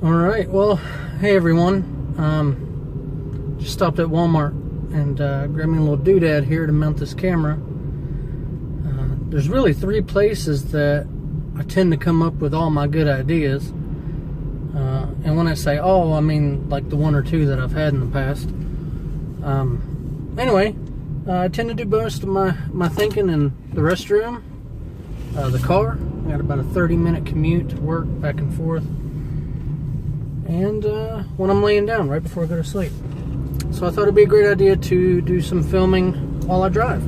Alright, well, hey everyone. Just stopped at Walmart and grabbed me a little doodad here to mount this camera. There's really three places that I tend to come up with all my good ideas. And when I say all, I mean like the one or two that I've had in the past. Anyway, I tend to do most of my thinking in the restroom, the car. I got about a 30-minute commute to work back and forth. And when I'm laying down right before I go to sleep. So I thought it'd be a great idea to do some filming while I drive,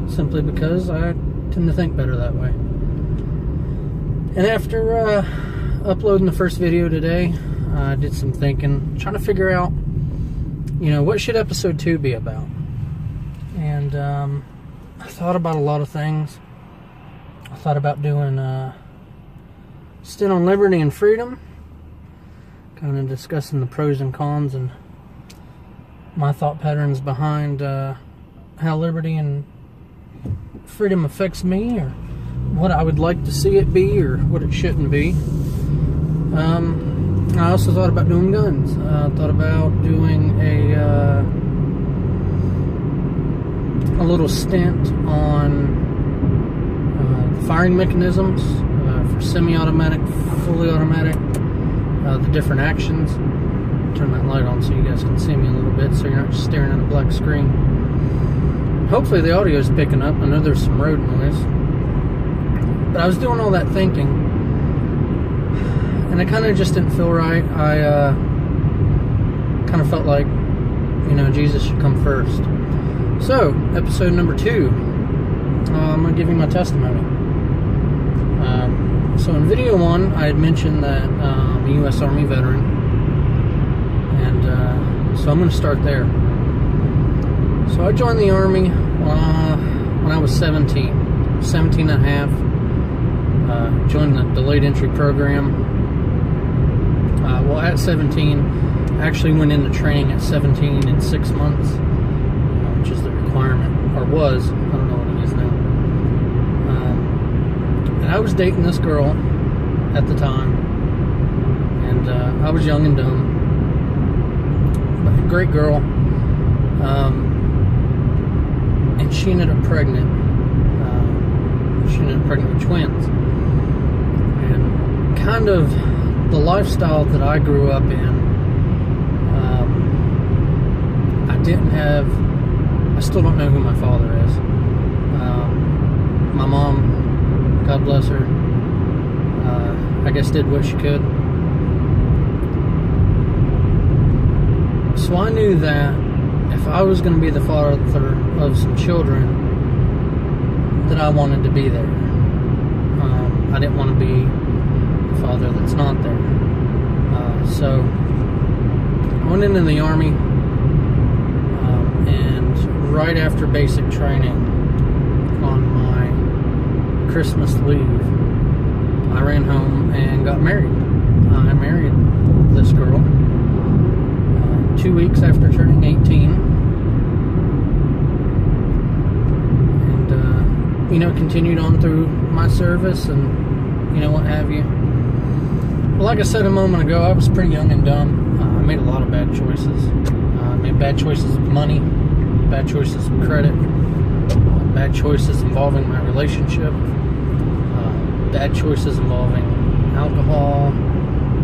simply because I tend to think better that way. And after uploading the first video today, I did some thinking, trying to figure out, what should episode 2 be about. And I thought about a lot of things. I thought about doing Stint on Liberty and Freedom, kind of discussing the pros and cons and my thought patterns behind how liberty and freedom affects me, or what I would like to see it be, or what it shouldn't be. I also thought about doing guns. I thought about doing a little stint on firing mechanisms for semi-automatic, fully automatic, the different actions. Turn that light on so you guys can see me a little bit, so you're not just staring at a black screen. Hopefully the audio is picking up. I know there's some road noise, but I was doing all that thinking, and it kind of just didn't feel right. I kind of felt like, Jesus should come first. So, episode number 2, I'm going to give you my testimony. So in video 1, I had mentioned that I'm a U.S. Army veteran, and so I'm going to start there. So I joined the Army when I was 17 and a half. Joined the delayed entry program. Well, at 17, I actually went into training at 17 in 6 months, which is the requirement, or was. I don't know what it is now. And I was dating this girl at the time, and I was young and dumb, but a great girl. And she ended up pregnant. She ended up pregnant with twins. And kind of the lifestyle that I grew up in, I still don't know who my father is. My mom, God bless her, I guess did what she could. So I knew that if I was going to be the father of some children, that I wanted to be there. I didn't want to be the father that's not there. So I went into the Army, and right after basic training, on my Christmas leave, I ran home and got married. I married this girl 2 weeks after turning 18, and continued on through my service and what have you. Well, like I said a moment ago, I was pretty young and dumb. I made a lot of bad choices. I made bad choices with money, bad choices with credit, bad choices involving my relationship, bad choices involving alcohol,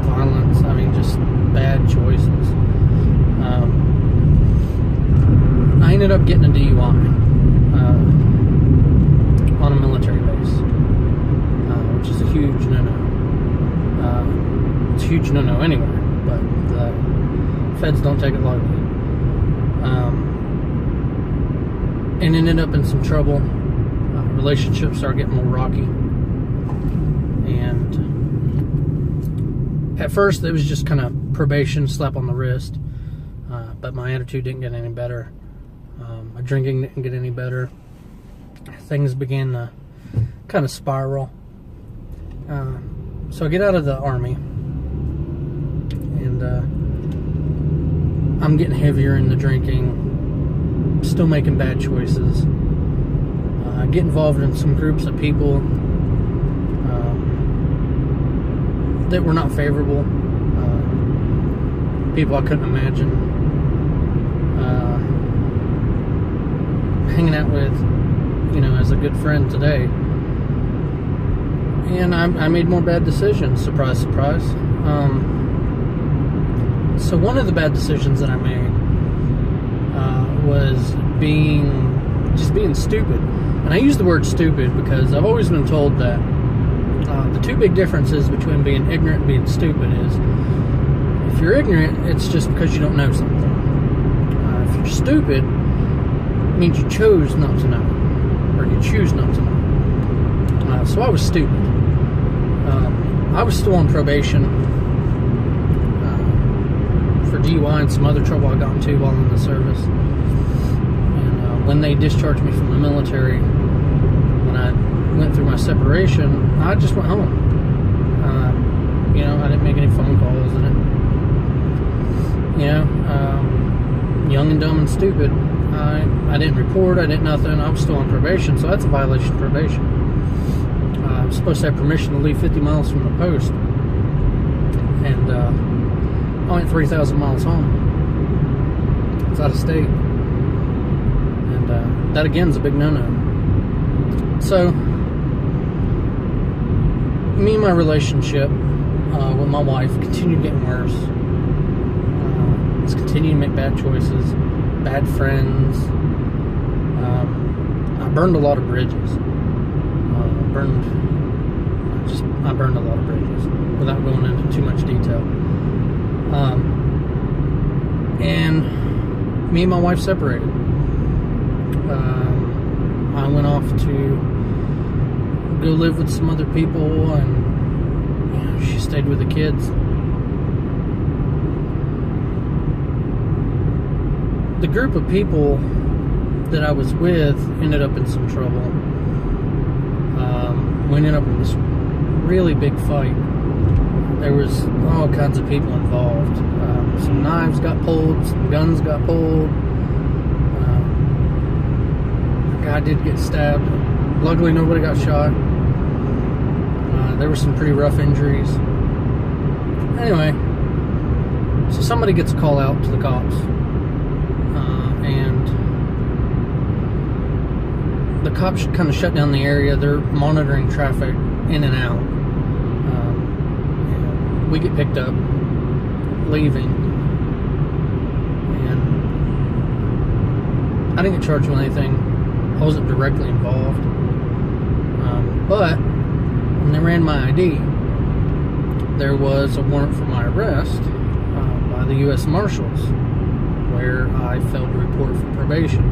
violence. I mean, just bad choices. I ended up getting a DUI on a military base, which is a huge no-no. It's a huge no-no anywhere, but the feds don't take it lightly. And ended up in some trouble. Relationships started getting more rocky. And at first, it was just kind of probation, slap on the wrist. But my attitude didn't get any better. My drinking didn't get any better. Things began to kind of spiral. So I get out of the Army, and I'm getting heavier in the drinking, still making bad choices. I get involved in some groups of people that were not favorable. people I couldn't imagine hanging out with, as a good friend today. And I made more bad decisions. Surprise, surprise. So one of the bad decisions that I made was just being stupid. And I use the word stupid because I've always been told that the two big differences between being ignorant and being stupid is, if you're ignorant, it's just because you don't know something. If you're stupid, it means you chose not to know, or you choose not to know. So I was stupid. I was still on probation for DUI and some other trouble I got into while in the service. And when they discharged me from the military, when I went through my separation, I just went home. I didn't make any phone calls, and young and dumb and stupid. I didn't report, I did nothing. I was still on probation, so that's a violation of probation. I was supposed to have permission to leave 50 miles from the post, and I went 3,000 miles home. It's out of state, and that again is a big no-no. So me and my relationship with my wife continued getting worse. Just continued to make bad choices, bad friends. I burned a lot of bridges. I burned a lot of bridges without going into too much detail. And me and my wife separated. I went off to go live with some other people, and she stayed with the kids. The group of people that I was with ended up in some trouble. We ended up in this really big fight. There was all kinds of people involved. Some knives got pulled, some guns got pulled. A guy did get stabbed. Luckily, nobody got shot. There were some pretty rough injuries. Anyway, so somebody gets a call out to the cops. And the cops kind of shut down the area. They're monitoring traffic in and out. We get picked up, leaving, and I didn't get charged with anything. I wasn't directly involved. But when they ran my ID, there was a warrant for my arrest by the U.S. Marshals, where I failed to report for probation.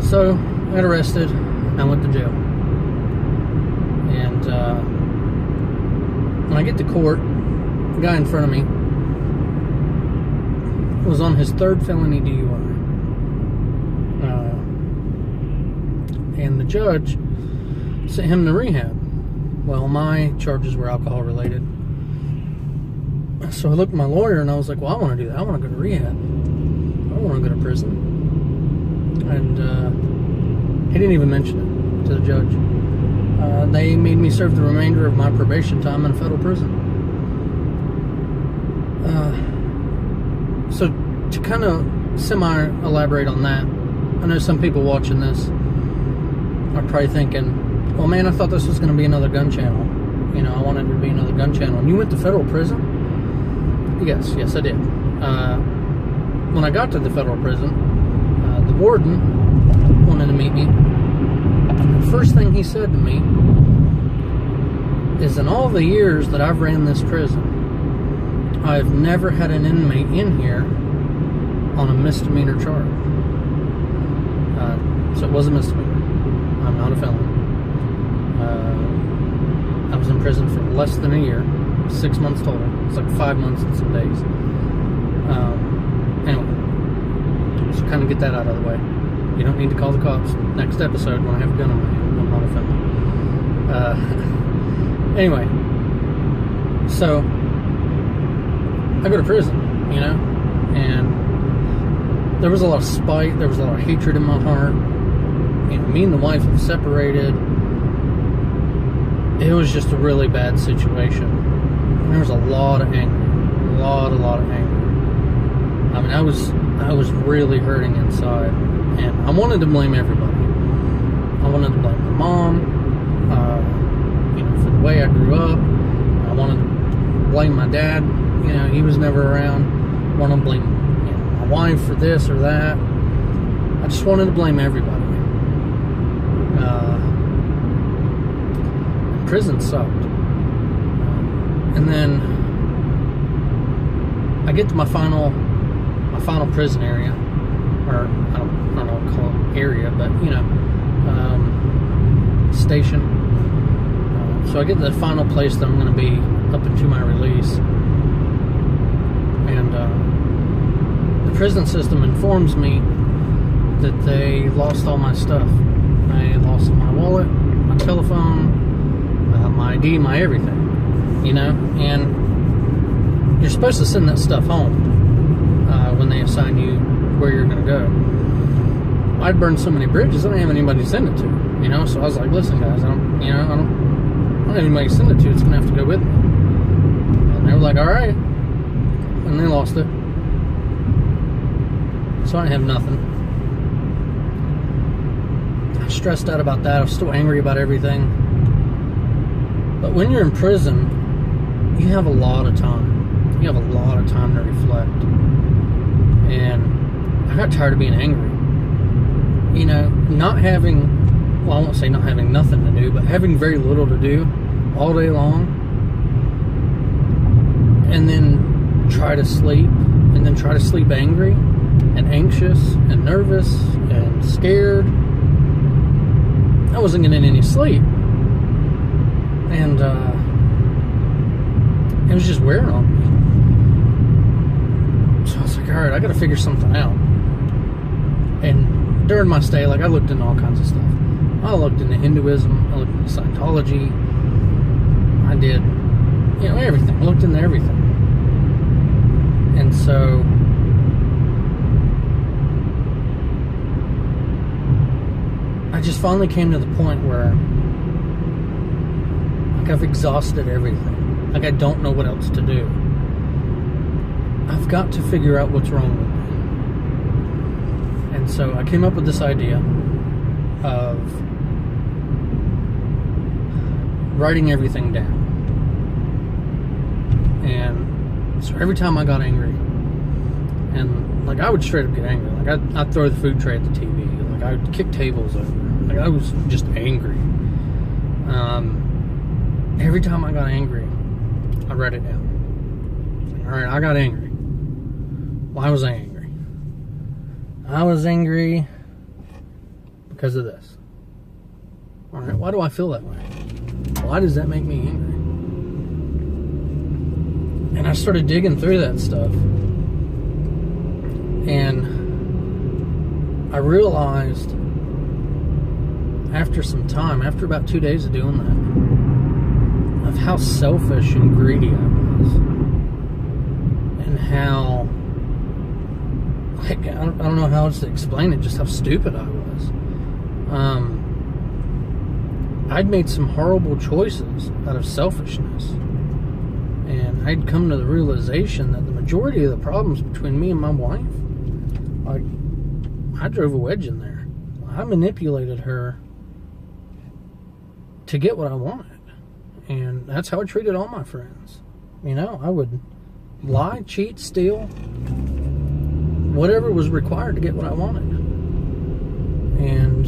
So I got arrested. I went to jail. And when I get to court, the guy in front of me was on his third felony DUI. And the judge sent him to rehab. Well, my charges were alcohol related. So I looked at my lawyer and I was like, well, I want to do that. I want to go to rehab. I don't want to go to prison. And he didn't even mention it to the judge. They made me serve the remainder of my probation time in a federal prison. So to kind of semi-elaborate on that, I know some people watching this are probably thinking, well, man, I thought this was going to be another gun channel. I wanted it to be another gun channel. And you went to federal prison? Yes, I did. When I got to the federal prison, the warden wanted to meet me. The first thing he said to me is, in all the years that I've ran this prison, I've never had an inmate in here on a misdemeanor charge. So it was a misdemeanor. I'm not a felon. I was in prison for less than a year, 6 months total. It's like 5 months and some days. Anyway, so kind of get that out of the way. You don't need to call the cops next episode when I have a gun in my hand. I'm not a felon. Anyway, so I go to prison, and there was a lot of spite, there was a lot of hatred in my heart. Me and the wife have separated. It was just a really bad situation. There was a lot of anger, a lot of anger. I mean, I was really hurting inside, and I wanted to blame everybody. I wanted to blame my mom, for the way I grew up. I wanted to blame my dad. He was never around. I wanted to blame my wife for this or that. I just wanted to blame everybody. Prison sucked. And then I get to my final prison area, or I don't know what to call it area, but station. So I get to the final place that I'm going to be up into my release, and the prison system informs me that they lost all my stuff. They lost my wallet, my telephone, my ID, my everything. And you're supposed to send that stuff home when they assign you where you're going to go. I'd burned so many bridges, I don't have anybody to send it to. So I was like, listen, guys, I don't have anybody to send it to. It's going to have to go with me. And they were like, all right. And they lost it. So I didn't have nothing. I was stressed out about that. I was still angry about everything. But when you're in prison, you have a lot of time. You have a lot of time to reflect. And I got tired of being angry. Not having, well, I won't say not having nothing to do, but having very little to do all day long. And then try to sleep. And then try to sleep angry and anxious and nervous and scared. I wasn't getting any sleep. And it was just wearing on me. So I was like, all right, I got to figure something out. And during my stay, I looked into all kinds of stuff. I looked into Hinduism. I looked into Scientology. I did, everything. I looked into everything. And so I just finally came to the point where I've exhausted everything. I don't know what else to do. I've got to figure out what's wrong with me. And so I came up with this idea of writing everything down. And so every time I got angry, and I would straight up get angry. I'd throw the food tray at the TV. I would kick tables over. I was just angry. Every time I got angry, I wrote it down. Alright, I got angry. Why was I angry? I was angry because of this. Alright, why do I feel that way? Why does that make me angry? And I started digging through that stuff. And I realized after some time, after about 2 days of doing that, of how selfish and greedy I was. And how, I don't know how else to explain it, just how stupid I was. I'd made some horrible choices out of selfishness. And I'd come to the realization that the majority of the problems between me and my wife, I drove a wedge in there. I manipulated her to get what I wanted. And that's how I treated all my friends. I would lie, cheat, steal, whatever was required to get what I wanted. And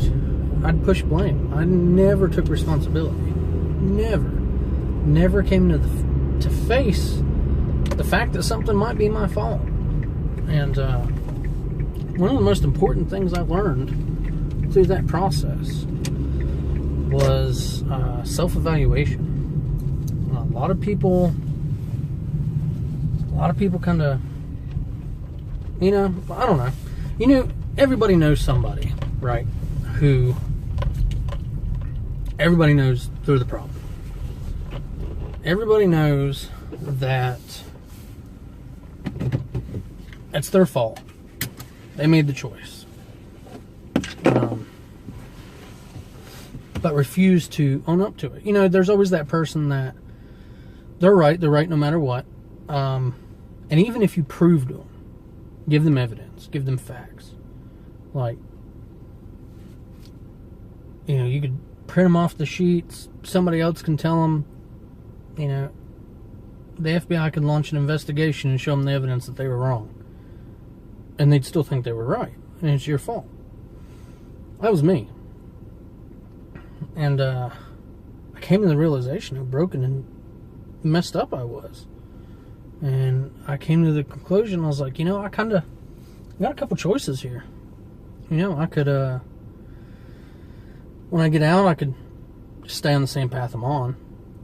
I'd push blame. I never took responsibility. Never came to face the fact that something might be my fault. And one of the most important things I learned through that process was self-evaluation. A lot of people kind of, I don't know. Everybody knows somebody, right? Who everybody knows through the problem. Everybody knows that it's their fault. They made the choice. But refuse to own up to it. There's always that person that they're right no matter what. And even if you proved them, give them evidence, give them facts. Like, you know, you could print them off the sheets. Somebody else can tell them, you know, the FBI could launch an investigation and show them the evidence that they were wrong. And they'd still think they were right. And it's your fault. That was me. And I came to the realization how broken and messed up I was. And I came to the conclusion, I was like, you know, I kind of got a couple choices here. You know, I could, when I get out, I could stay on the same path I'm on.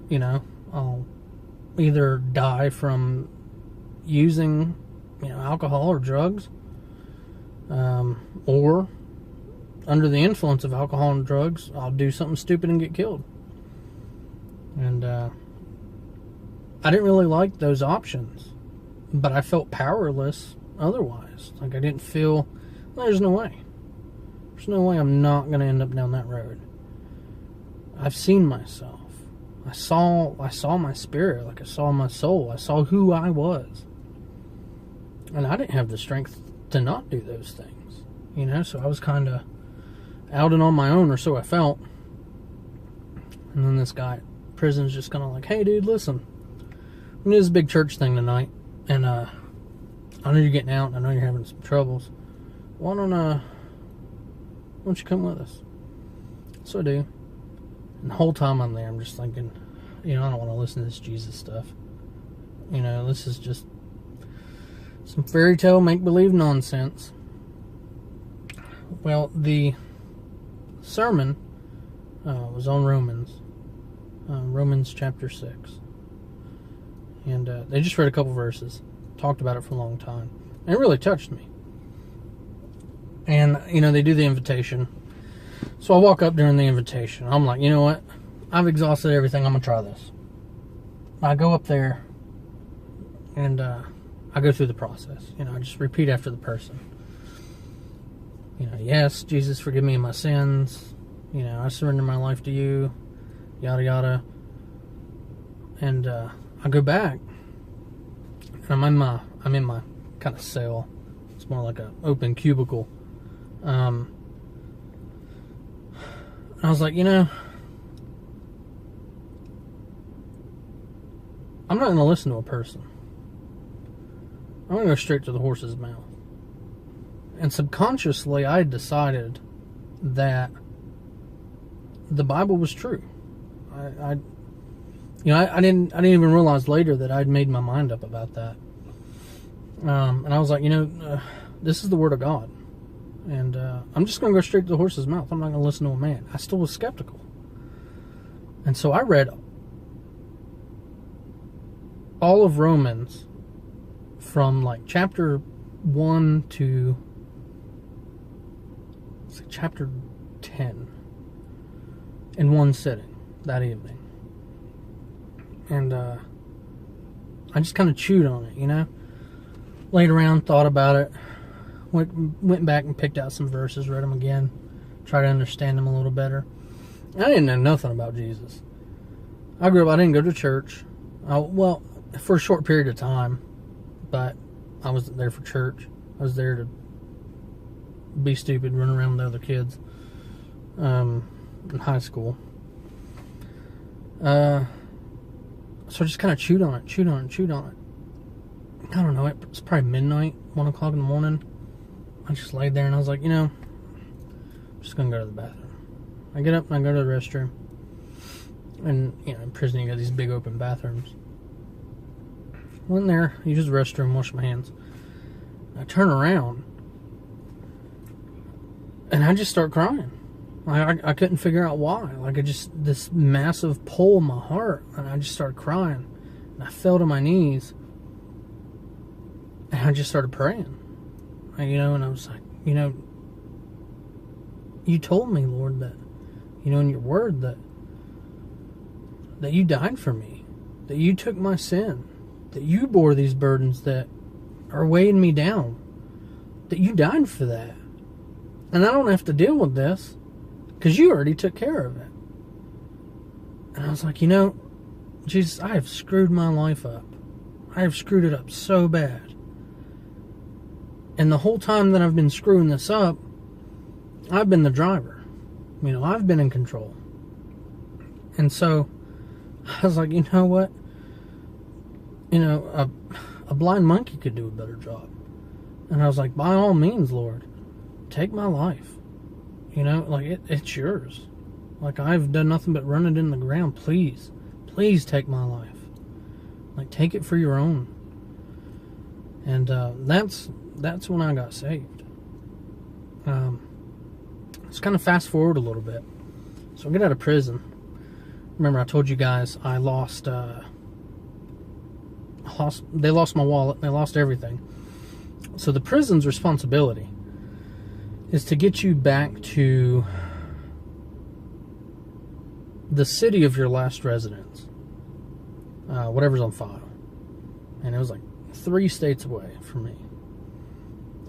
You know, I'll either die from using, you know, alcohol or drugs, or under the influence of alcohol and drugs, I'll do something stupid and get killed. And I didn't really like those options, but I felt powerless otherwise. Like, I didn't feel, there's no way. There's no way I'm not going to end up down that road. I've seen myself. I saw my spirit, like I saw my soul. I saw who I was. And I didn't have the strength to not do those things. You know, so I was kind of out and on my own, or so I felt. And then this guy at prison's just kind of like, hey dude, listen, we're gonna do this big church thing tonight, and I know you're getting out, and I know you're having some troubles. Why don't you come with us? So I do. And the whole time I'm there, I'm just thinking, you know, I don't want to listen to this Jesus stuff. You know, this is just some fairy tale make-believe nonsense. Well, the sermon was on Romans chapter 6. And they just read a couple verses, talked about it for a long time. And it really touched me. And, you know, they do the invitation. So I walk up during the invitation. I'm like, you know what? I've exhausted everything. I'm going to try this. I go up there and I go through the process. You know, I just repeat after the person. You know, yes, Jesus, forgive me my sins. You know, I surrender my life to you. Yada, yada. And I go back. And I'm in my kind of cell. It's more like an open cubicle. I was like, you know, I'm not going to listen to a person. I'm going to go straight to the horse's mouth. And subconsciously, I decided that the Bible was true. I didn't even realize later that I'd made my mind up about that. And I was like, you know, this is the Word of God. And I'm just going to go straight to the horse's mouth. I'm not going to listen to a man. I still was skeptical. And so I read all of Romans from like chapter 1 to chapter 10 in one sitting that evening. And I just kind of chewed on it, you know. Laid around, thought about it. Went back and picked out some verses, read them again, tried to understand them a little better. I didn't know nothing about Jesus. I grew up, I didn't go to church. Well, for a short period of time, but I wasn't there for church. I was there to be stupid, run around with other kids in high school. So I just kind of chewed on it. I don't know, it's probably midnight, 1 o'clock in the morning. I just laid there and I was like, you know, I'm just going to go to the bathroom. I get up and I go to the restroom. And, you know, in prison you got these big open bathrooms. Went in there, used the restroom, washed my hands. I turn around and I just start crying. I couldn't figure out why. Like, this massive pull in my heart, and I just started crying. And I fell to my knees and I just started praying. You know, and I was like, you know, you told me, Lord, that, you know, in your word that you died for me, that you took my sin, that you bore these burdens that are weighing me down, that you died for that. And I don't have to deal with this because you already took care of it. And I was like, you know, Jesus, I have screwed my life up. I have screwed it up so bad. And the whole time that I've been screwing this up, I've been the driver. You know, I've been in control. And so I was like, you know what? You know, a blind monkey could do a better job. And I was like, by all means, Lord, take my life. You know, like, it's yours. Like, I've done nothing but run it in the ground. Please, please take my life. Like, take it for your own. And that's when I got saved. Let's kind of fast forward a little bit. So I get out of prison. Remember, I told you guys I lost. They lost my wallet. They lost everything. So the prison's responsibility is to get you back to the city of your last residence, whatever's on file. And it was like 3 states away from me.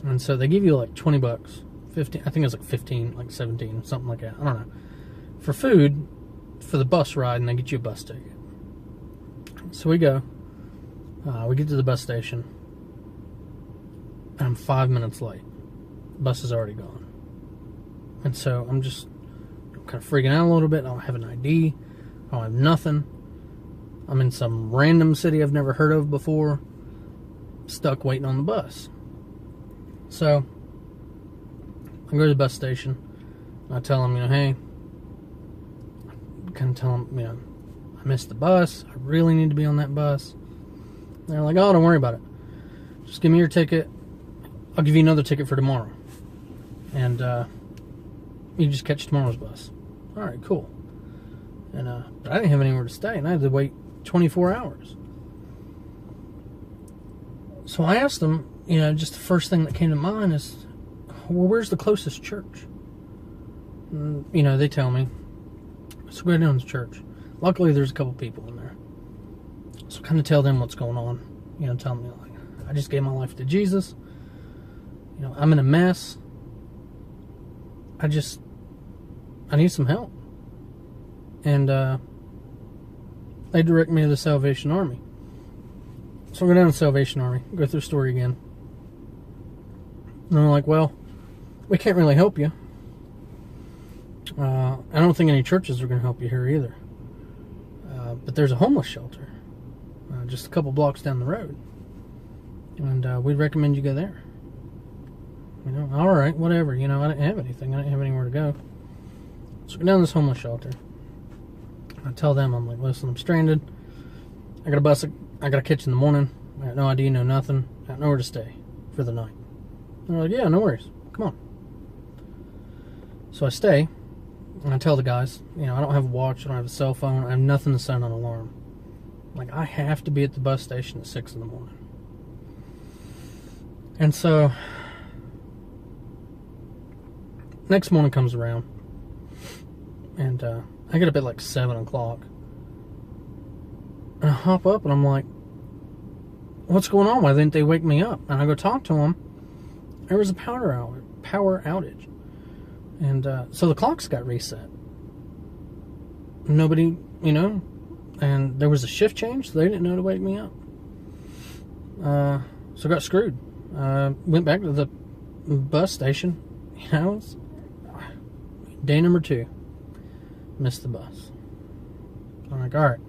And so they give you like $20, 15. I think it was like 15, like 17, something like that. I don't know. For food, for the bus ride, and they get you a bus ticket. So we go. We get to the bus station. And I'm 5 minutes late. The bus is already gone. And so I'm just kind of freaking out a little bit. I don't have an ID. I don't have nothing. I'm in some random city I've never heard of before. Stuck waiting on the bus. So I go to the bus station. And I tell them, you know, hey, kind of tell them, you know, I missed the bus. I really need to be on that bus. And they're like, oh, don't worry about it. Just give me your ticket. I'll give you another ticket for tomorrow. And you just catch tomorrow's bus. All right, cool. And but I didn't have anywhere to stay, and I had to wait 24 hours. So I asked them, you know, just the first thing that came to mind is, well, where's the closest church? And, you know, they tell me, so go down to church. Luckily, there's a couple people in there. So kind of tell them what's going on. You know, tell me, like, I just gave my life to Jesus. You know, I'm in a mess. I need some help. And they direct me to the Salvation Army. So I go down to the Salvation Army, go through the story again. And they're like, well, we can't really help you. I don't think any churches are going to help you here either. But there's a homeless shelter just a couple blocks down the road. And we'd recommend you go there. You know, all right, whatever. You know, I didn't have anything. I didn't have anywhere to go. So I go down to this homeless shelter. I tell them, I'm like, listen, I'm stranded. I got a bus I got to catch in the morning. I got no ID, no nothing. I got nowhere to stay for the night. And they're like, yeah, no worries. Come on. So I stay. And I tell the guys, you know, I don't have a watch. I don't have a cell phone. I have nothing to set an alarm. Like, I have to be at the bus station at 6 in the morning. And so next morning comes around, and I get up at like 7 o'clock, and I hop up, and I'm like, what's going on? Why didn't they wake me up? And I go talk to them. There was a power outage. And so the clocks got reset. Nobody, you know, and there was a shift change, so they didn't know to wake me up. So I got screwed. Went back to the bus station. You know, it's day number 2. Missed the bus. I'm like, all right,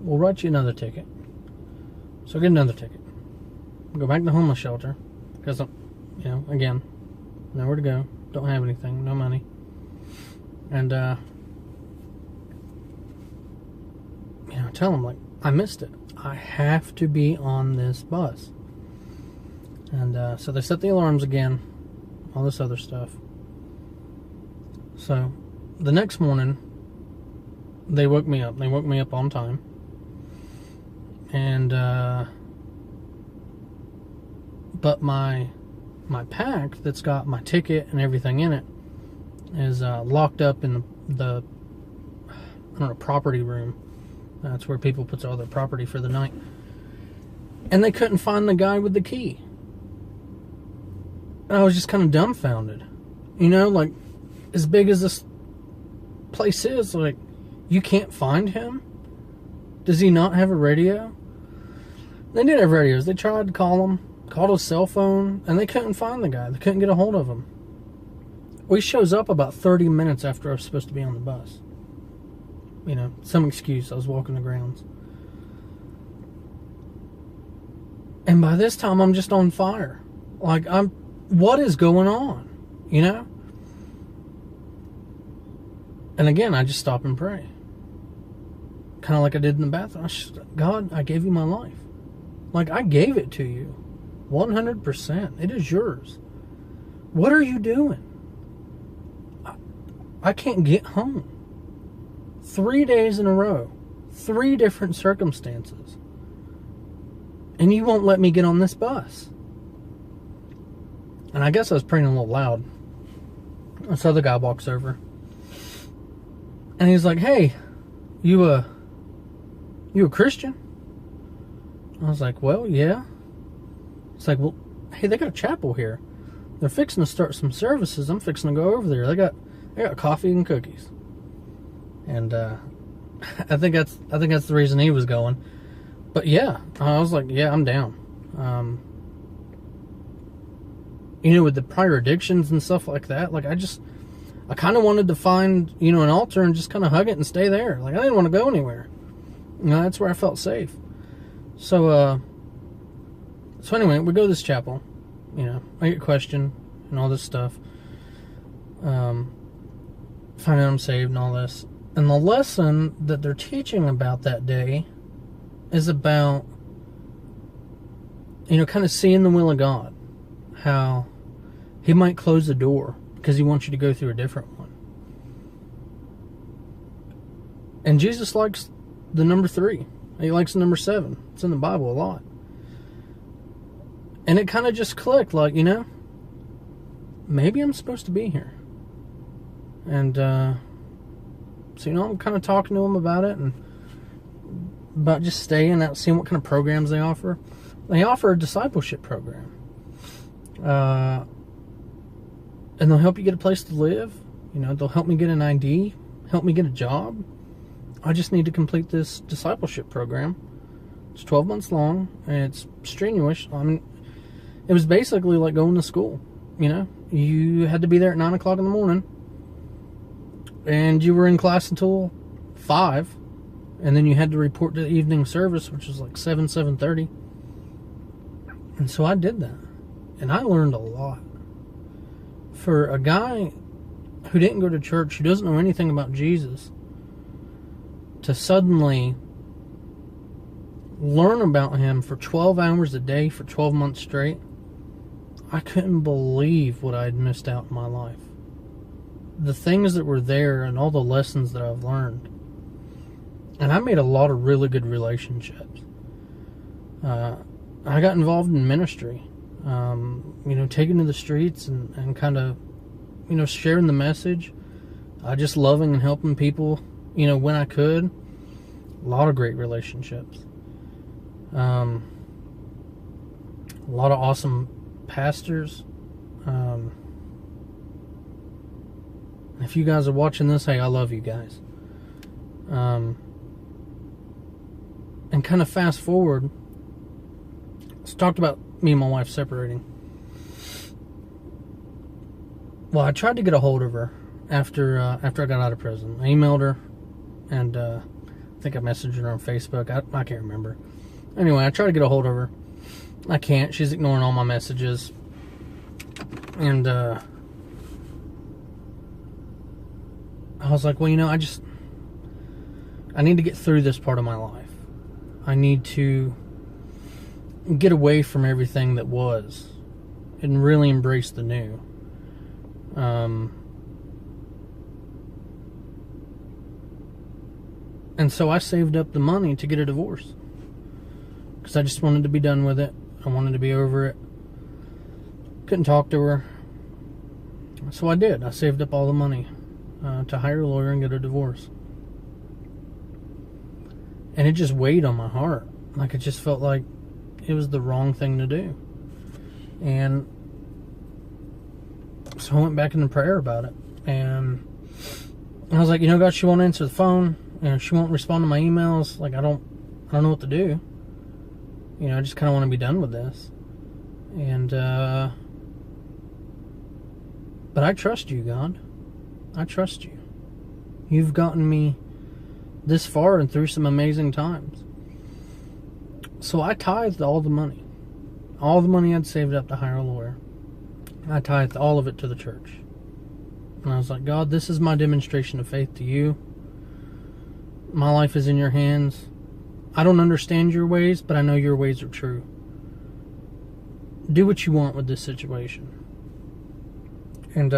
we'll write you another ticket. So I get another ticket. Go back to the homeless shelter because I'm, you know, again, nowhere to go. Don't have anything, no money. And you know, tell them, like, I missed it. I have to be on this bus. And so they set the alarms again, all this other stuff. So the next morning, they woke me up. They woke me up on time. And but my pack that's got my ticket and everything in it is locked up in the I don't know, property room. That's where people put all their property for the night. And they couldn't find the guy with the key. And I was just kind of dumbfounded. You know, like, as big as this place is, like, you can't find him? Does he not have a radio? They did have radios. They tried to call him, called his cell phone, and they couldn't find the guy. They couldn't get a hold of him. Well, he shows up about 30 minutes after I was supposed to be on the bus. You know, some excuse. I was walking the grounds. And by this time, I'm just on fire. Like, what is going on? You know? And again, I just stop and pray. Kind of like I did in the bathroom. God, I gave you my life. Like, I gave it to you. 100%. It is yours. What are you doing? I can't get home. 3 days in a row. 3 different circumstances. And you won't let me get on this bus. And I guess I was praying a little loud. This other guy walks over. And he's like, hey, you a Christian? I was like, well, yeah. It's like, well, hey, they got a chapel here. They're fixing to start some services. I'm fixing to go over there. They got coffee and cookies. And I think that's the reason he was going. But yeah, I was like, yeah, I'm down. You know, with the prior addictions and stuff like that, like I kind of wanted to find, you know, an altar and just kind of hug it and stay there. Like I didn't want to go anywhere. You know, that's where I felt safe. So anyway, we go to this chapel. You know, I get questioned and all this stuff. Find out I'm saved and all this. And the lesson that they're teaching about that day is about, you know, kind of seeing the will of God. How He might close the door because He wants you to go through a different one. And Jesus likes the number 3. He likes the number 7. It's in the Bible a lot. And it kind of just clicked, like, you know, maybe I'm supposed to be here. And so, you know, I'm kind of talking to him about it and about just staying out, seeing what kind of programs they offer. They offer a discipleship program. And they'll help you get a place to live. You know, they'll help me get an ID, help me get a job. I just need to complete this discipleship program. It's 12 months long, and it's strenuous. I mean, it was basically like going to school. You know, you had to be there at 9 o'clock in the morning, and you were in class until 5, and then you had to report to the evening service, which was like 7:30. And so I did that, and I learned a lot. For a guy who didn't go to church, who doesn't know anything about Jesus, to suddenly learn about Him for 12 hours a day for 12 months straight, I couldn't believe what I'd missed out in my life. The things that were there and all the lessons that I've learned. And I made a lot of really good relationships. I got involved in ministry. You know, taking to the streets and kind of, you know, sharing the message. Just loving and helping people, you know, when I could. A lot of great relationships. A lot of awesome pastors. If you guys are watching this, hey, I love you guys. And kind of fast forward, let's talk about me and my wife separating. Well, I tried to get a hold of her after I got out of prison. I emailed her, and I think I messaged her on Facebook. I can't remember. Anyway, I tried to get a hold of her. I can't. She's ignoring all my messages. And I was like, well, you know, I need to get through this part of my life. I need to get away from everything that was and really embrace the new. And so I saved up the money to get a divorce. Because I just wanted to be done with it. I wanted to be over it. Couldn't talk to her. So I did. I saved up all the money to hire a lawyer and get a divorce. And it just weighed on my heart. Like, it just felt like it was the wrong thing to do. And so I went back into prayer about it. And I was like, you know, God, she won't answer the phone. You know, she won't respond to my emails. Like, I don't know what to do. You know, I just kind of want to be done with this. And, but I trust you, God. I trust you. You've gotten me this far and through some amazing times. So I tithed all the money. All the money I'd saved up to hire a lawyer. I tithed all of it to the church. And I was like, God, this is my demonstration of faith to you. My life is in your hands. I don't understand your ways, but I know your ways are true. Do what you want with this situation. And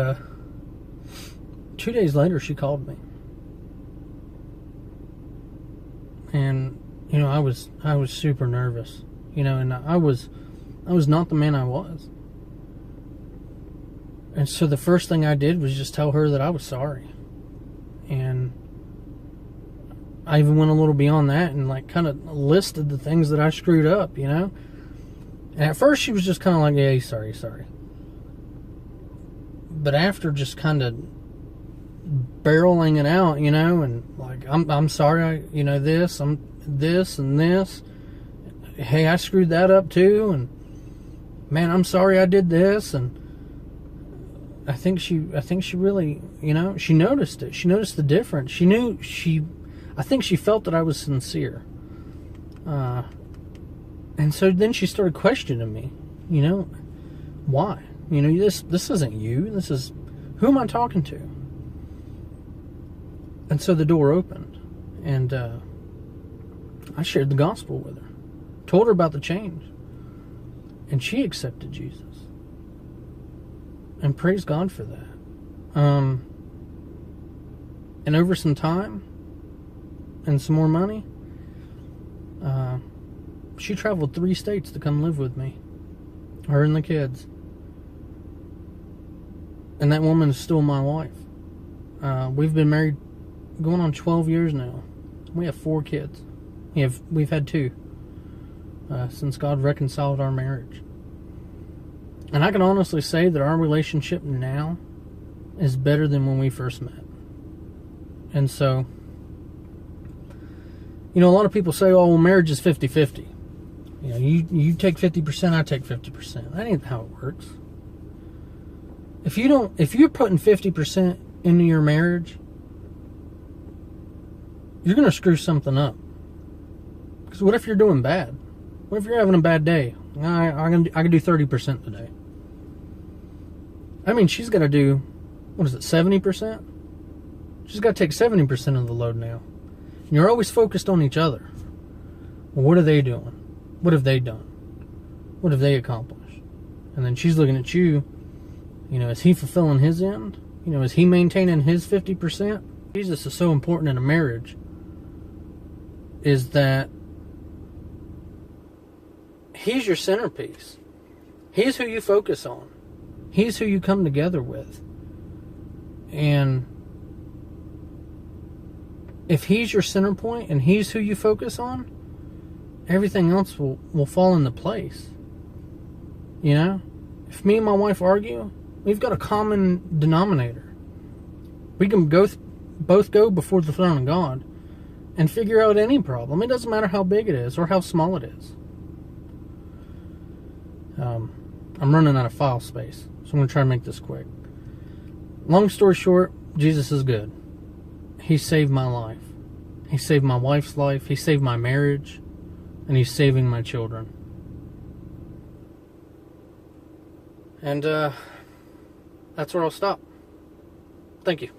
2 days later, she called me. And, you know, I was super nervous. You know, and I was not the man I was. And so the first thing I did was just tell her that I was sorry. And I even went a little beyond that and like kind of listed the things that I screwed up, you know. And at first she was just kind of like, yeah, sorry. But after just kind of barreling it out, you know, and like, I'm sorry, you know, I'm this and this. Hey, I screwed that up too. And man, I'm sorry I did this. And I think she really, you know, she noticed it. She noticed the difference. I think she felt that I was sincere. And so then she started questioning me, you know, why? You know, this isn't you. This is, who am I talking to? And so the door opened, and I shared the gospel with her, told her about the change, and she accepted Jesus. And praise God for that. And over some time and some more money, she traveled 3 states to come live with me, her and the kids. And that woman is still my wife. We've been married going on 12 years now. We have 4 kids. We've had 2 since God reconciled our marriage. And I can honestly say that our relationship now is better than when we first met. And so, you know, a lot of people say, oh, well, marriage is 50-50. You know, you take 50%, I take 50%. That ain't how it works. If you're putting 50% into your marriage, you're going to screw something up. Because what if you're doing bad? What if you're having a bad day? I can do 30% today. I mean, she's got to do, 70%? She's got to take 70% of the load now. And you're always focused on each other. Well, what are they doing? What have they done? What have they accomplished? And then she's looking at you, you know, is he fulfilling his end? You know, is he maintaining his 50%? Jesus is so important in a marriage is that he's your centerpiece. He's who you focus on. He's who you come together with. And if he's your center point and he's who you focus on, everything else will fall into place. You know? If me and my wife argue, we've got a common denominator. We can both go before the throne of God and figure out any problem. It doesn't matter how big it is or how small it is. I'm running out of file space, so I'm going to try to make this quick. Long story short, Jesus is good. He saved my life. He saved my wife's life. He saved my marriage. And he's saving my children. And that's where I'll stop. Thank you.